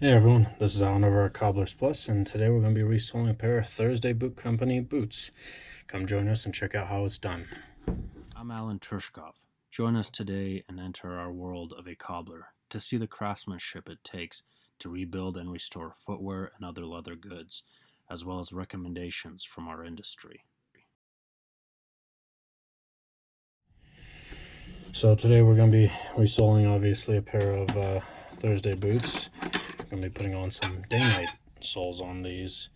Hey everyone, this is Alan over at Cobblers Plus, and today we're going to be reselling a pair of Thursday Boot Company boots. Come join us and check out how it's done. I'm Alan Tershkov. Join us today and enter our world of a cobbler to see the craftsmanship it takes to rebuild and restore footwear and other leather goods, as well as recommendations from our industry. So today we're going to be reselling obviously a pair of Thursday boots. We're going to be putting on some Dainite soles on these.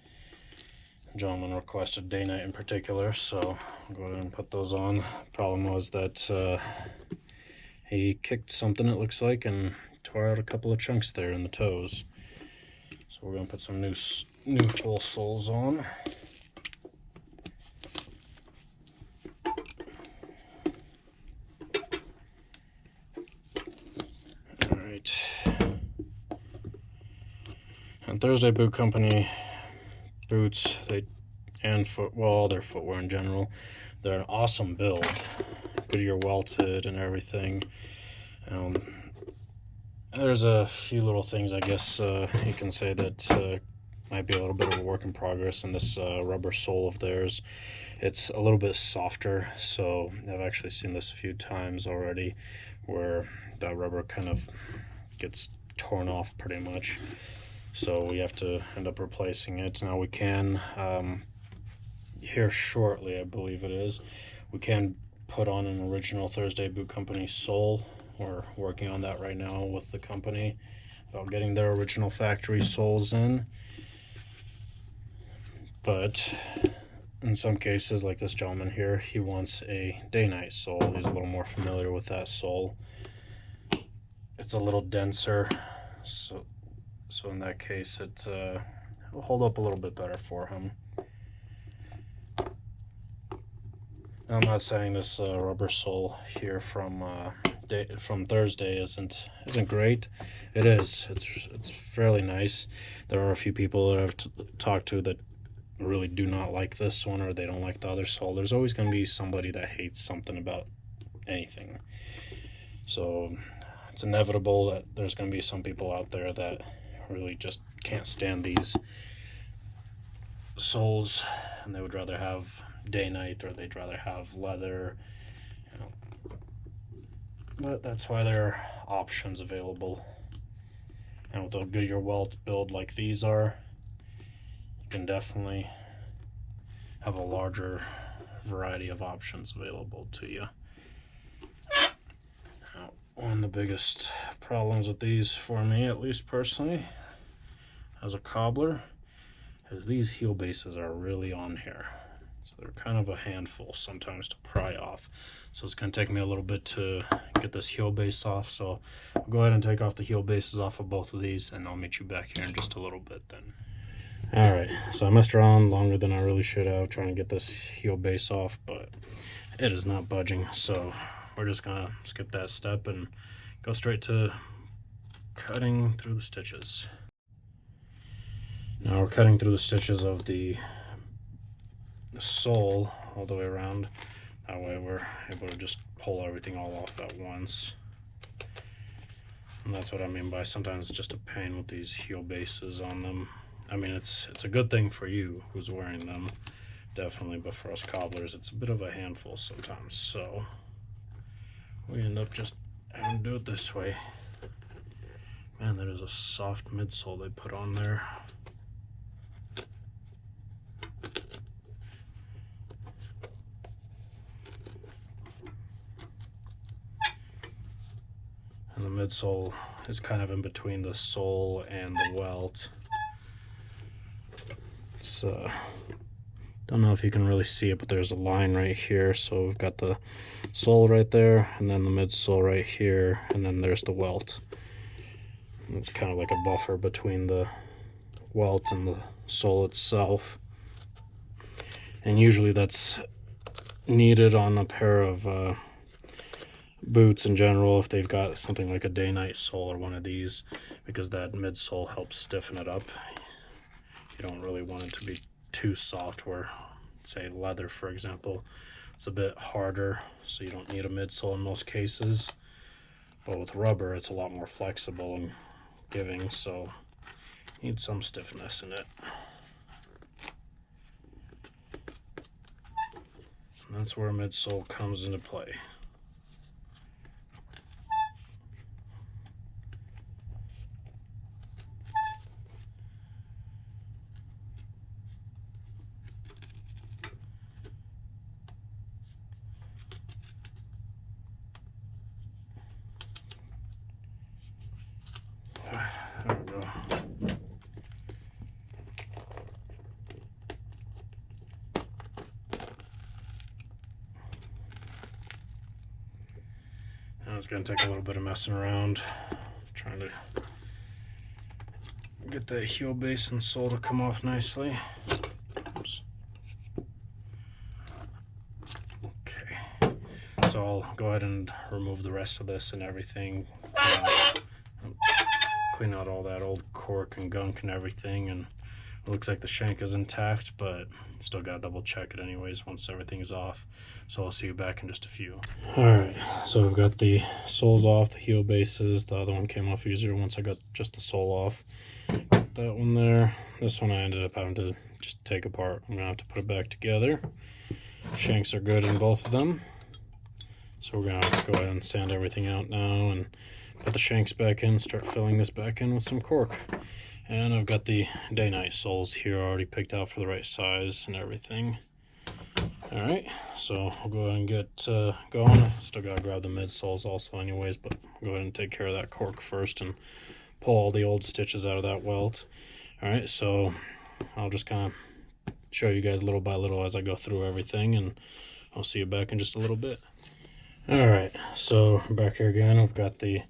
The gentleman requested Dainite in particular, so I'll go ahead and put those on. Problem was that he kicked something, it looks like, and tore out a couple of chunks there in the toes. So we're going to put some new full soles on. Alright. And Thursday Boot Company boots, all their footwear in general, they're an awesome build. Goodyear Welted and everything. There's a few little things I guess you can say that might be a little bit of a work in progress in this rubber sole of theirs. It's a little bit softer, so I've actually seen this a few times already where the rubber kind of gets torn off pretty much, so we have to end up replacing it. Now we can here shortly, I believe it is, we can put on an original Thursday Boot Company sole. We're working on that right now with the company about getting their original factory soles in. But in some cases, like this gentleman here, he wants a Dainite sole. He's a little more familiar with that sole. It's a little denser, so in that case it will hold up a little bit better for him. Now, I'm not saying this rubber sole here from Thursday isn't great. It is. It's fairly nice. There are a few people that I've talked to that really do not like this one, or they don't like the other sole. There's always going to be somebody that hates something about anything. So it's inevitable that there's going to be some people out there that really just can't stand these soles, and they would rather have Dainite, or they'd rather have leather, you know. But that's why there are options available. And with a Goodyear Welt build like these are, you can definitely have a larger variety of options available to you. Now, one of the biggest problems with these, for me at least personally, as a cobbler, is these heel bases are really on here. So they're kind of a handful sometimes to pry off. So it's going to take me a little bit to get this heel base off. So I'll go ahead and take off the heel bases off of both of these, and I'll meet you back here in just a little bit then. Alright, so I messed around longer than I really should have trying to get this heel base off, but it is not budging. So we're just going to skip that step and go straight to cutting through the stitches. Now we're cutting through the stitches of the sole all the way around. That way we're able to just pull everything all off at once. And that's what I mean by sometimes it's just a pain with these heel bases on them. I mean, it's a good thing for you who's wearing them, definitely, but for us cobblers it's a bit of a handful sometimes, so we end up just having to do it this way. Man, that is a soft midsole they put on there. And the midsole is kind of in between the sole and the welt. It's don't know if you can really see it, but there's a line right here. So we've got the sole right there, and then the midsole right here, and then there's the welt. And it's kind of like a buffer between the welt and the sole itself. And usually that's needed on a pair of boots in general, if they've got something like a Dainite sole or one of these, because that midsole helps stiffen it up. You don't really want it to be too soft, where, say, leather, for example, it's a bit harder, so you don't need a midsole in most cases. But with rubber, it's a lot more flexible and giving, so Needs some stiffness in it. And that's where midsole comes into play. There we go. Now it's going to take a little bit of messing around, trying to get that heel base and sole to come off nicely. Oops. Okay, so I'll go ahead and remove the rest of this and everything. Clean out all that old cork and gunk and everything, and it looks like the shank is intact, but still gotta double check it anyways once everything's off. So I'll see you back in just a few. Alright, so we've got the soles off, the heel bases. The other one came off easier once I got just the sole off. Got that one there. This one I ended up having to just take apart. I'm gonna have to put it back together. Shanks are good in both of them. So we're gonna go ahead and sand everything out now and put the shanks back in, start filling this back in with some cork. And I've got the Dainite Soles here already picked out for the right size and everything. Alright, so I'll go ahead and get going. Still gotta grab the midsoles also anyways, but I'll go ahead and take care of that cork first and pull all the old stitches out of that welt. Alright, so I'll just kind of show you guys little by little as I go through everything, and I'll see you back in just a little bit. Alright, so back here again, I've got the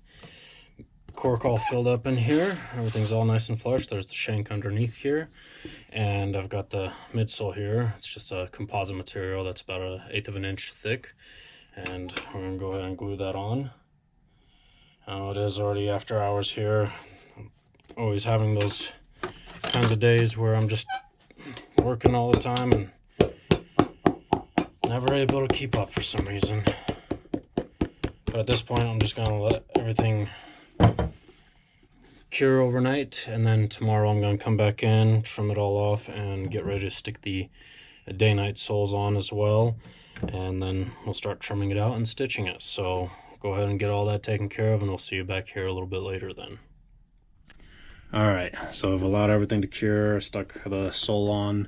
cork all filled up in here. Everything's all nice and flush. There's the shank underneath here, and I've got the midsole here. It's just a composite material that's about 1/8 of an inch thick, and we're gonna go ahead and glue that on. It is already after hours here. I'm always having those kinds of days where I'm just working all the time and never able to keep up for some reason. But at this point, I'm just gonna let everything cure overnight, and then tomorrow I'm going to come back in, trim it all off, and get ready to stick the Dainite soles on as well, and then we'll start trimming it out and stitching it. So go ahead and get all that taken care of, and we'll see you back here a little bit later then. Alright, so I've allowed everything to cure, stuck the sole on,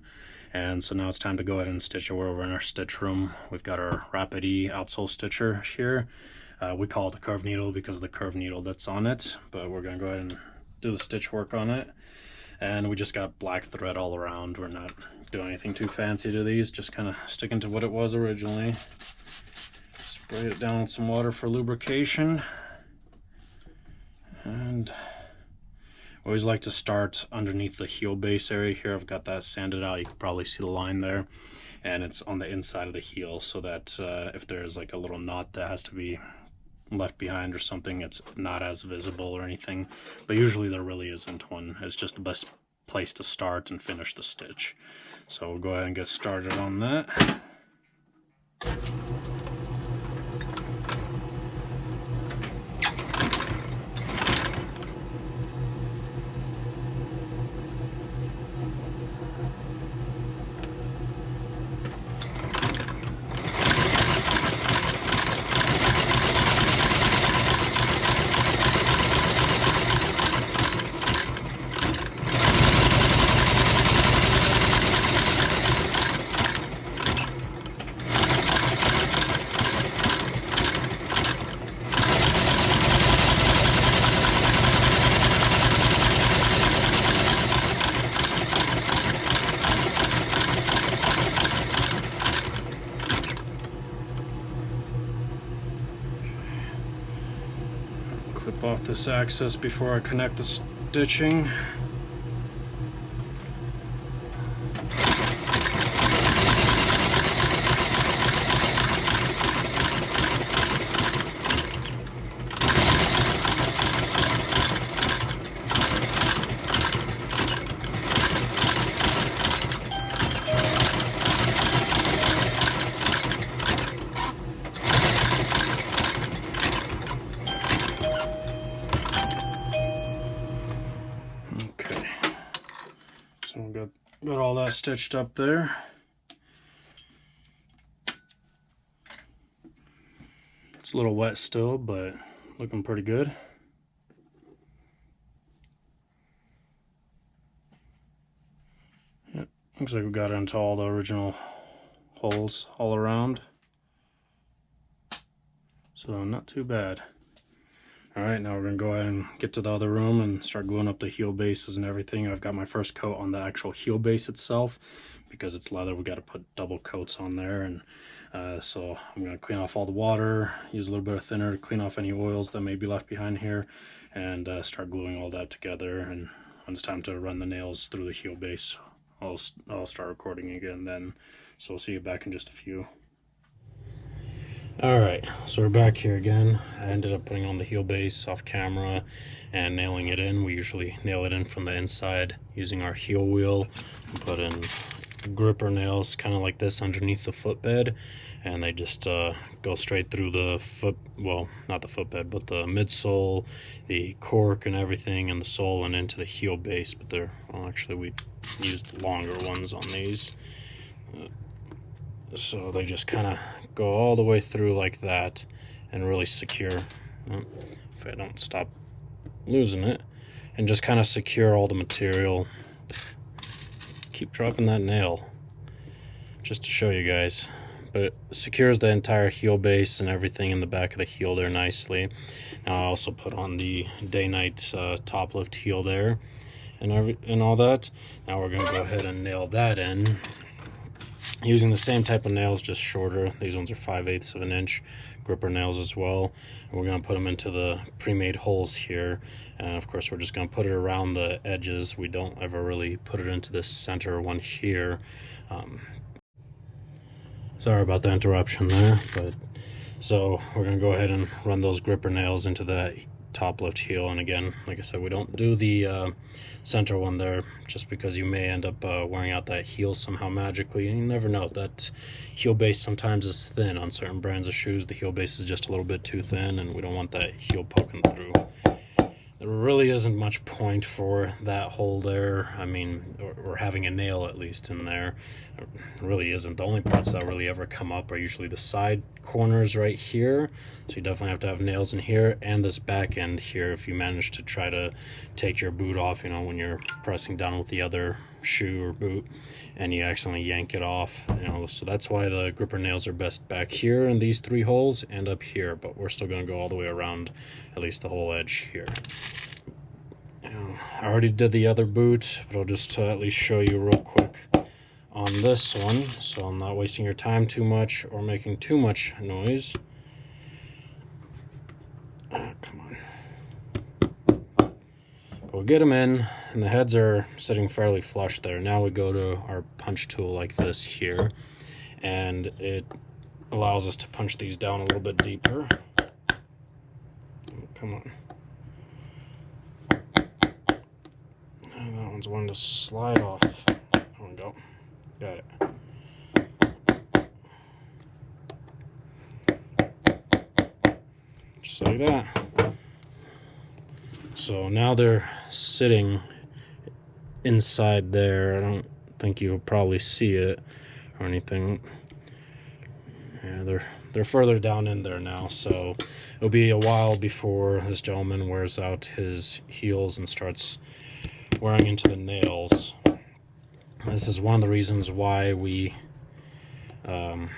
and so now it's time to go ahead and stitch it. We're over in our stitch room. We've got our Rapid E outsole stitcher here. We call it the curved needle because of the curved needle that's on it, but we're going to go ahead and do the stitch work on it. And we just got black thread all around. We're not doing anything too fancy to these, just kind of sticking to what it was originally. Spray it down with some water for lubrication. And I always like to start underneath the heel base area here. I've got that sanded out. You can probably see the line there. And it's on the inside of the heel, so that if there's like a little knot that has to be left behind or something, it's not as visible or anything, but usually there really isn't one. It's just the best place to start and finish the stitch. So we'll go ahead and get started on that. Clip off this axis before I connect the stitching. So we got all that stitched up there. It's a little wet still, but looking pretty good. Yep, looks like we got into all the original holes all around. So not too bad. Alright, now we're going to go ahead and get to the other room and start gluing up the heel bases and everything. I've got my first coat on the actual heel base itself. Because it's leather, we got to put double coats on there. And so I'm going to clean off all the water, use a little bit of thinner to clean off any oils that may be left behind here, and start gluing all that together. And when it's time to run the nails through the heel base, I'll start recording again then. So we'll see you back in just a few. Alright, so we're back here again. I ended up putting on the heel base off camera and nailing it in. We usually nail it in from the inside using our heel wheel and put in gripper nails kind of like this underneath the footbed, and they just go straight through the foot, well, not the footbed, but the midsole, the cork and everything, and the sole and into the heel base. But they're, well, actually we used longer ones on these. So they just kind of go all the way through like that and really secure, if I don't stop losing it, and just kind of secure all the material. Keep dropping that nail just to show you guys, but it secures the entire heel base and everything in the back of the heel there nicely. Now I also put on the Dainite top lift heel there and all that. Now we're going to go ahead and nail that in using the same type of nails, just shorter. These ones are 5/8 of an inch gripper nails as well. And we're going to put them into the pre-made holes here, and of course we're just going to put it around the edges. We don't ever really put it into this center one here. Sorry about the interruption there, but so we're going to go ahead and run those gripper nails into that top lift heel. And again, like I said, we don't do the center one there just because you may end up wearing out that heel somehow magically, and you never know. That heel base sometimes is thin on certain brands of shoes. The heel base is just a little bit too thin, and we don't want that heel poking through. There really isn't much point for that hole there. I mean, or having a nail at least in there. It really isn't. The only parts that really ever come up are usually the side corners right here. So you definitely have to have nails in here and this back end here if you manage to try to take your boot off, you know, when you're pressing down with the other shoe or boot and you accidentally yank it off, you know. So that's why the gripper nails are best back here in these three holes and up here, but we're still going to go all the way around at least the whole edge here. I already did the other boot, but I'll just at least show you real quick on this one, so I'm not wasting your time too much or making too much noise. Come on. But we'll get them in, and the heads are sitting fairly flush there. Now we go to our punch tool like this here, and it allows us to punch these down a little bit deeper. Come on. And that one's one to slide off. There we go. Got it. Just like that. So now they're sitting inside there. I don't think you'll probably see it or anything. Yeah, they're further down in there now, so it'll be a while before this gentleman wears out his heels and starts wearing into the nails. This is one of the reasons why we sorry,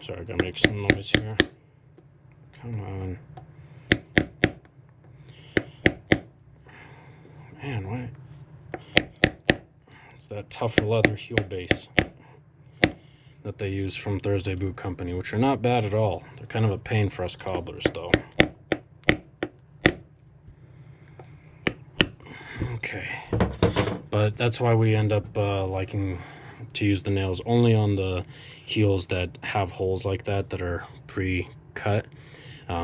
I gotta make some noise here. Come on. Man, what? It's that tough leather heel base that they use from Thursday Boot Company, which are not bad at all. They're kind of a pain for us cobblers, though. Okay, but that's why we end up liking to use the nails only on the heels that have holes like that are pre-cut,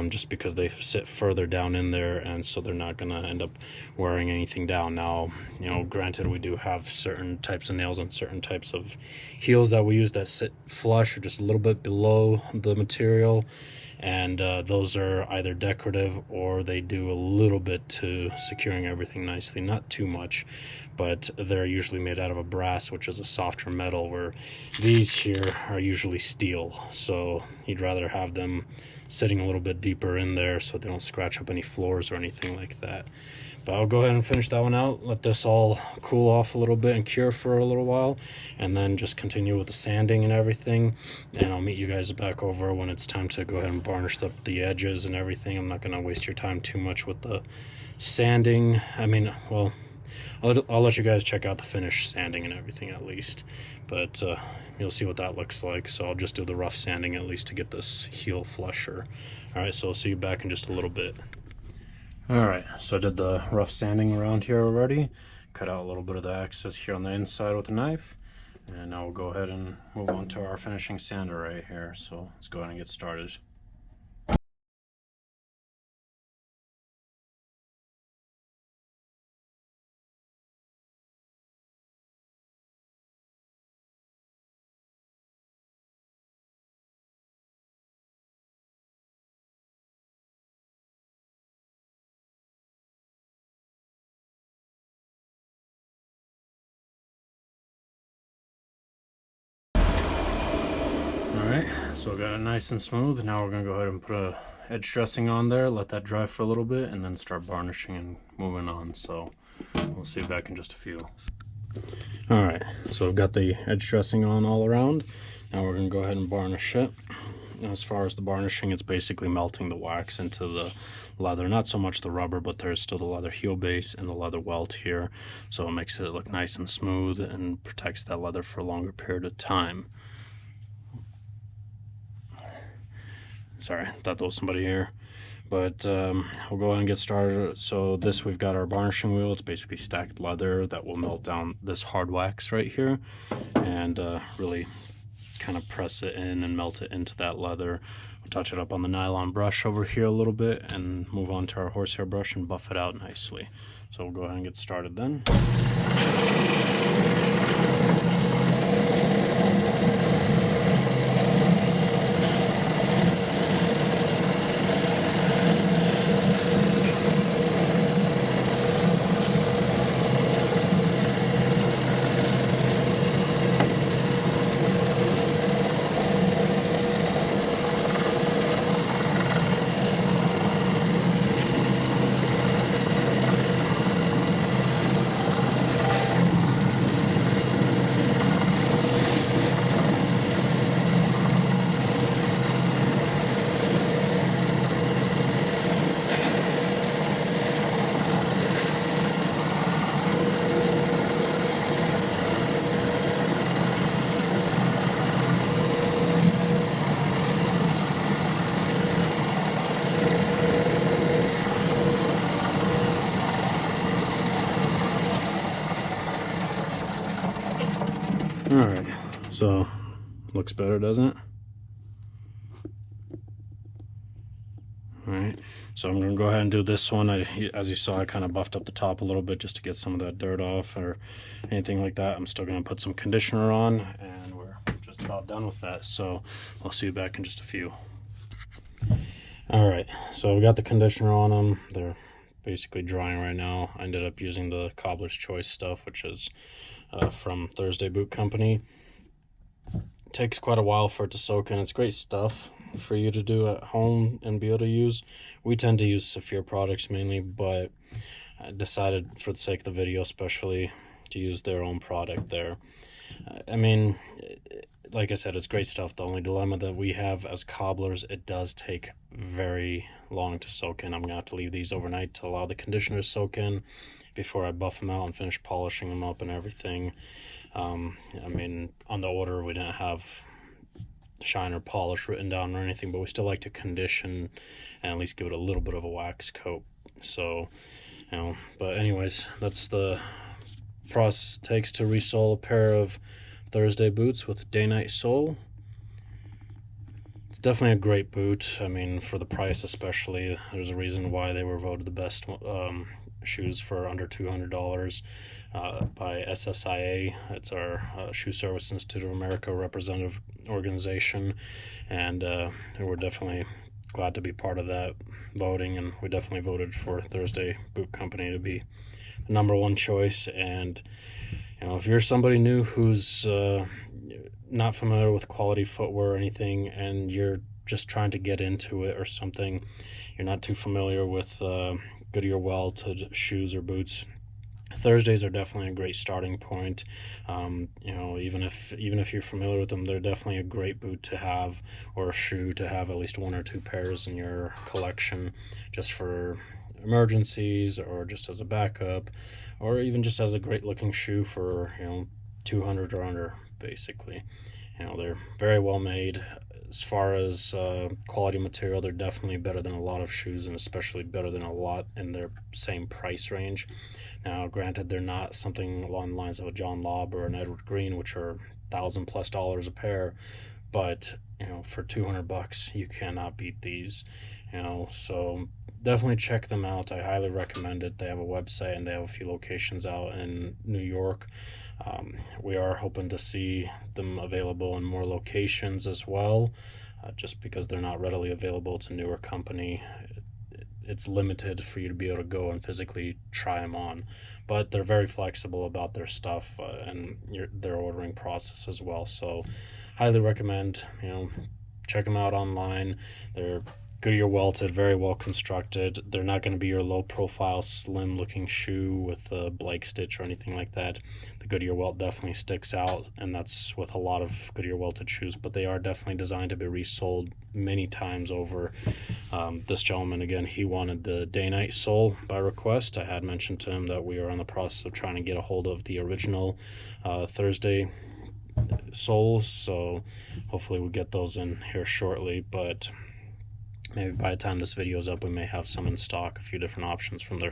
just because they sit further down in there, and so they're not going to end up wearing anything down. Now, you know, granted, we do have certain types of nails and certain types of heels that we use that sit flush or just a little bit below the material, and those are either decorative or they do a little bit to securing everything nicely, not too much, but they're usually made out of a brass, which is a softer metal, where these here are usually steel, so you'd rather have them sitting a little bit deeper in there so they don't scratch up any floors or anything like that. But I'll go ahead and finish that one out, let this all cool off a little bit and cure for a little while, and then just continue with the sanding and everything. And I'll meet you guys back over when it's time to go ahead and varnish up the edges and everything. I'm not going to waste your time too much with the sanding. I mean, well, I'll let you guys check out the finished sanding and everything at least, but you'll see what that looks like. So I'll just do the rough sanding at least to get this heel flusher. All right, so I'll see you back in just a little bit. All right, so I did the rough sanding around here already, cut out a little bit of the excess here on the inside with a knife, and now we'll go ahead and move on to our finishing sander right here. So let's go ahead and get started. Alright, so I got it nice and smooth. Now we're going to go ahead and put a edge dressing on there, let that dry for a little bit, and then start varnishing and moving on. So we'll see you back in just a few. Alright, so I've got the edge dressing on all around. Now we're going to go ahead and varnish it. As far as the varnishing, it's basically melting the wax into the leather. Not so much the rubber, but there's still the leather heel base and the leather welt here. So it makes it look nice and smooth and protects that leather for a longer period of time. Sorry, thought there was somebody here. But we'll go ahead and get started. So this, we've got our varnishing wheel. It's basically stacked leather that will melt down this hard wax right here and really kind of press it in and melt it into that leather. We'll touch it up on the nylon brush over here a little bit and move on to our horsehair brush and buff it out nicely. So we'll go ahead and get started then. Alright, so looks better, doesn't it? Alright, so I'm going to go ahead and do this one. As you saw, I kind of buffed up the top a little bit just to get some of that dirt off or anything like that. I'm still going to put some conditioner on, and we're just about done with that. So I'll see you back in just a few. Alright, so we got the conditioner on them. They're basically drying right now. I ended up using the Cobblers Choice stuff, which is from Thursday Boot Company. It takes quite a while for it to soak in. It's great stuff for you to do at home and be able to use. We tend to use Saphir products mainly, but I decided for the sake of the video especially to use their own product there. I mean, like I said, it's great stuff. The only dilemma that we have as cobblers, it does take very long to soak in. I'm gonna have to leave these overnight to allow the conditioner to soak in before I buff them out and finish polishing them up and everything. I mean, on the order we didn't have shine or polish written down or anything, but we still like to condition and at least give it a little bit of a wax coat. So, you know, but anyways, that's the process it takes to resole a pair of Thursday boots with Dainite sole. It's definitely a great boot. I mean, for the price especially, there's a reason why they were voted the best shoes for under $200 by SSIA. It's our Shoe Service Institute of America representative organization, and we're definitely glad to be part of that voting, and we definitely voted for Thursday Boot Company to be the number one choice. And if you're somebody new who's not familiar with quality footwear or anything, and you're just trying to get into it or something, you're not too familiar with Goodyear Welted shoes or boots, Thursdays are definitely a great starting point. Even if you're familiar with them, they're definitely a great boot to have, or a shoe to have at least one or two pairs in your collection, just for emergencies, or just as a backup, or even just as a great looking shoe for 200 or under, basically. They're very well made. As far as quality material, they're definitely better than a lot of shoes, and especially better than a lot in their same price range. Now, granted, they're not something along the lines of a John Lobb or an Edward Green, which are $1,000+ a pair, but for $200 you cannot beat these. So definitely check them out. I highly recommend it. They have a website, and they have a few locations out in New York. We are hoping to see them available in more locations as well, just because they're not readily available. It's a newer company. It's limited for you to be able to go and physically try them on, but they're very flexible about their stuff and their ordering process as well. So highly recommend, check them out online. They're Goodyear Welted, very well constructed. They're not going to be your low profile, slim looking shoe with a Blake stitch or anything like that. The Goodyear Welt definitely sticks out, and that's with a lot of Goodyear Welted shoes, but they are definitely designed to be resold many times over. This gentleman, again, he wanted the Dainite sole by request. I had mentioned to him that we are in the process of trying to get a hold of the original Thursday soles, so hopefully we'll get those in here shortly. But maybe by the time this video is up, we may have some in stock, a few different options from their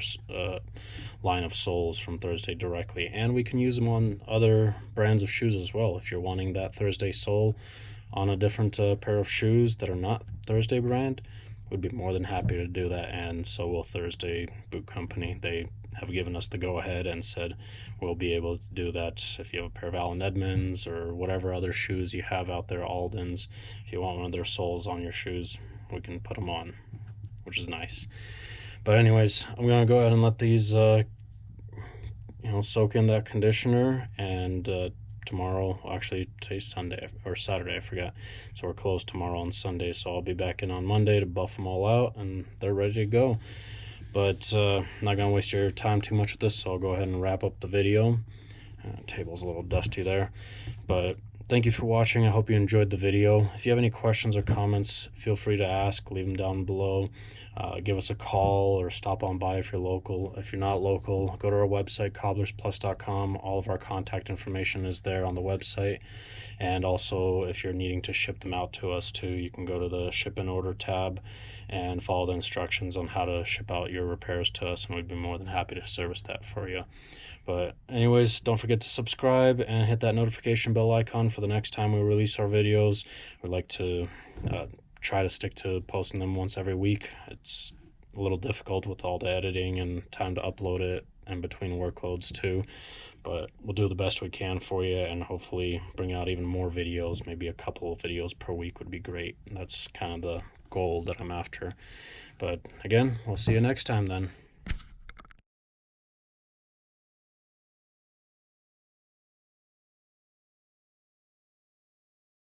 line of soles from Thursday directly. And we can use them on other brands of shoes as well. If you're wanting that Thursday sole on a different pair of shoes that are not Thursday brand, we'd be more than happy to do that. And so will Thursday Boot Company. They have given us the go-ahead and said we'll be able to do that. If you have a pair of Allen Edmonds or whatever other shoes you have out there, Aldens, if you want one of their soles on your shoes, we can put them on, which is nice. But anyways, I'm gonna go ahead and let these soak in that conditioner, and tomorrow, well, actually today's Sunday or Saturday, I forgot, so we're closed tomorrow on Sunday, so I'll be back in on Monday to buff them all out, and they're ready to go. But I'm not gonna waste your time too much with this, so I'll go ahead and wrap up the video. Table's a little dusty there, but thank you for watching. I hope you enjoyed the video. If you have any questions or comments, feel free to ask. Leave them down below. Give us a call or stop on by if you're local. If you're not local, go to our website, cobblersplus.com. All of our contact information is there on the website. And also, if you're needing to ship them out to us too, you can go to the ship and order tab and follow the instructions on how to ship out your repairs to us, and we'd be more than happy to service that for you. But anyways, don't forget to subscribe and hit that notification bell icon for the next time we release our videos. We'd like to try to stick to posting them once every week. It's a little difficult with all the editing and time to upload it and between workloads too, but we'll do the best we can for you, and hopefully bring out even more videos. Maybe a couple of videos per week would be great. That's kind of the goal that I'm after. But again, we'll see you next time then.